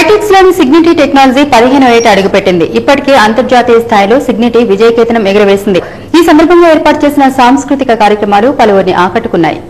హైటెక్స్ లోని సిగ్నిటీ టెక్నాలజీ 15వ ఏట అడుగుపెట్టింది. ఇప్పటికే అంతర్జాతీయ స్థాయిలో సిగ్నిటీ విజయకేతనం ఎగురవేసింది. ఈ సందర్భంగా ఏర్పాటు చేసిన సాంస్కృతిక కార్యక్రమాలు పలువురిని ఆకట్టుకున్నాయి.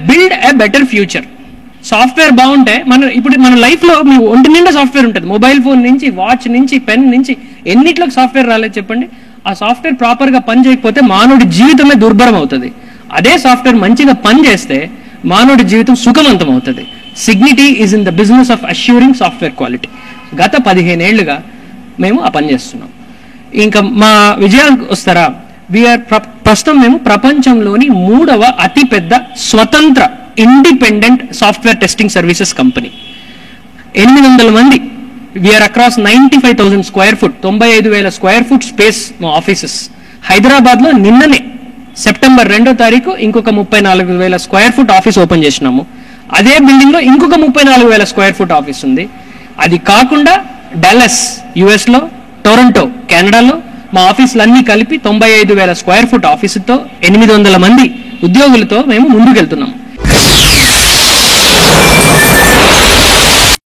Build a better future. Software బాగుంటే మన లైఫ్ లో మీ ఒంటి నిండా సాఫ్ట్వేర్ ఉంటుంది. మొబైల్ ఫోన్ నుంచి, వాచ్ నుంచి, పెన్ నుంచి ఎన్నిట్లోకి సాఫ్ట్వేర్ రాలేదు చెప్పండి. ఆ సాఫ్ట్వేర్ ప్రాపర్ గా పని చేయకపోతే మానవుడి జీవితమే దుర్భరం అవుతుంది. అదే సాఫ్ట్వేర్ మంచిగా పని చేస్తే మానవుడి జీవితం సుఖవంతం అవుతుంది. Cigniti is in the business of assuring software quality. గత 15 ఏళ్లుగా మేము ఆ పని చేస్తున్నాం. ఇంకా మా విజయాలకు వస్తారా, ప్రస్తుతం మేము ప్రపంచంలోని 3వ అతిపెద్ద స్వతంత్ర independent software testing services company. 800 మంది. We're across 95,000 square foot, 95,000 square foot space మా ఆఫీసెస్. హైదరాబాద్ లో నిన్ననే సెప్టెంబర్ 2వ తారీఖు ఇంకొక 34,000 స్క్వేర్ ఫుట్ ఆఫీస్ ఓపెన్ చేసినాము. అదే బిల్డింగ్ లో ఇంకొక 34,000 స్క్వేర్ ఫుట్ ఆఫీస్ ఉంది. అది కాకుండా డల్లస్ యుఎస్ లో, టొరంటో కెనడాలో మా ఆఫీసులన్నీ కలిపి 95,000 స్క్వేర్ ఫుట్ ఆఫీసుతో 800 మంది ఉద్యోగులతో మేము ముందుకెళ్తున్నాం.